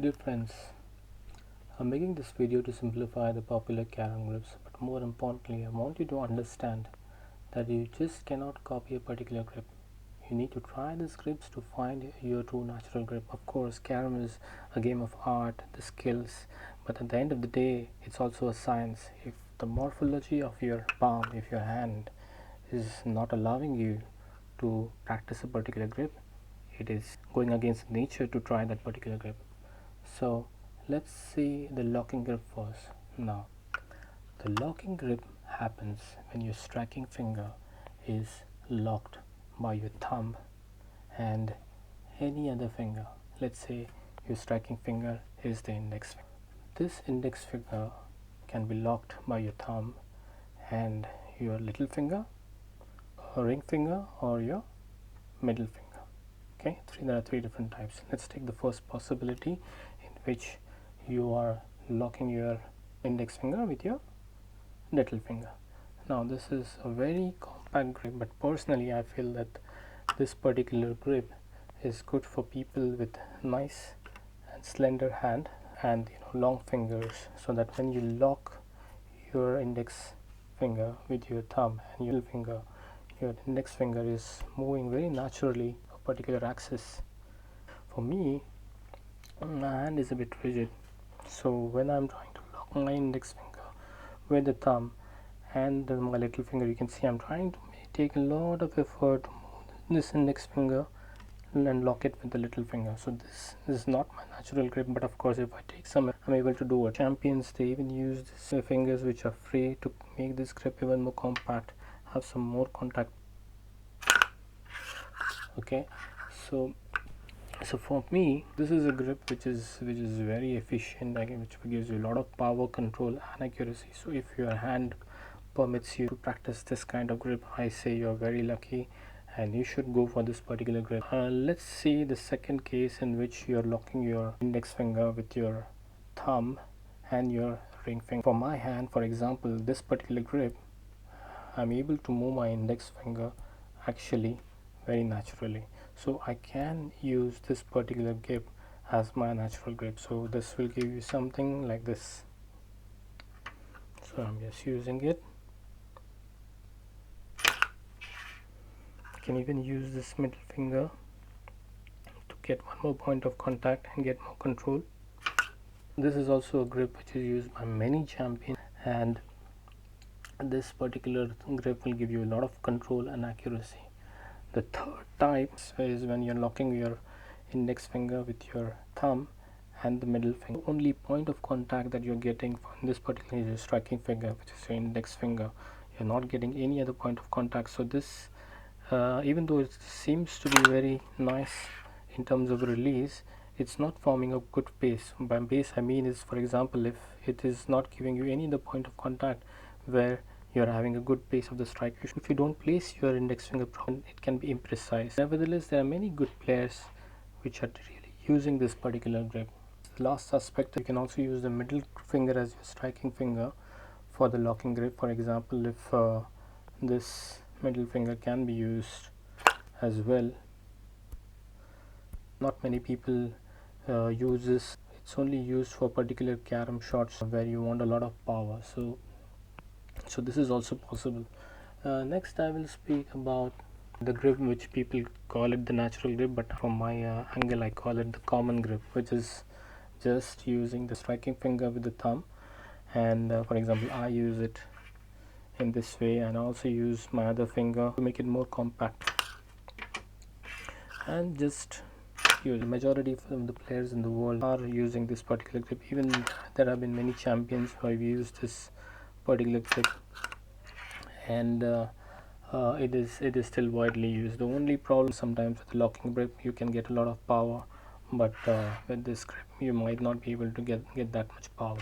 Dear friends, I'm making this video to simplify the popular carom grips, but more importantly, I want you to understand that you just cannot copy a particular grip. You need to try these grips to find your true natural grip. Of course, carom is a game of art, the skills, but at the end of the day, it's also a science. If the morphology of your palm, if your hand is not allowing you to practice a particular grip, it is going against nature to try that particular grip. So let's see the locking grip first. Now, the locking grip happens when your striking finger is locked by your thumb and any other finger. Let's say your striking finger is the index finger. This index finger can be locked by your thumb and your little finger, or ring finger, or your middle finger. Okay, there are three different types. Let's take the first possibility, in which you are locking your index finger with your little finger. Now this is a very compact grip, but personally I feel that this particular grip is good for people with nice and slender hand and long fingers, so that when you lock your index finger with your thumb and your finger, your index finger is moving very naturally a particular axis. For me, my hand is a bit rigid, so when I'm trying to lock my index finger with the thumb and my little finger, you can see I'm trying to take a lot of effort to move this index finger and lock it with the little finger. So this is not my natural grip, but of course if I take some, I'm able to do it. Champions, they even use these fingers which are free to make this grip even more compact, have some more contact. Okay, so for me, this is a grip which is very efficient, which gives you a lot of power, control and accuracy. So if your hand permits you to practice this kind of grip, I say you're very lucky and you should go for this particular grip. Let's see the second case, in which you're locking your index finger with your thumb and your ring finger. For my hand, for example, this particular grip, I'm able to move my index finger actually very naturally, so I can use this particular grip as my natural grip. So this will give you something like this. So I'm just using it. You can even use this middle finger to get one more point of contact and get more control. This is also a grip which is used by many champions, and this particular grip will give you a lot of control and accuracy. The third type is when you're locking your index finger with your thumb and the middle finger. The only point of contact that you're getting from this particular is your striking finger, which is your index finger. You're not getting any other point of contact. So this, even though it seems to be very nice in terms of release, it's not forming a good base. By base I mean is, for example, if it is not giving you any other point of contact where you're having a good base of the strike, if you don't place your index finger properly, it can be imprecise. Nevertheless, there are many good players which are really using this particular grip. The last aspect, you can also use the middle finger as your striking finger for the locking grip. For example, if this middle finger can be used as well, not many people use this. It's only used for particular carom shots where you want a lot of power, so this is also possible. Next I will speak about the grip which people call it the natural grip, but from my angle I call it the common grip, which is just using the striking finger with the thumb. And for example, I use it in this way, and I also use my other finger to make it more compact, and just use. The majority of the players in the world are using this particular grip. Even there have been many champions who have used this particular grip, and it is still widely used. The only problem sometimes with the locking grip, you can get a lot of power, but with this grip you might not be able to get that much power.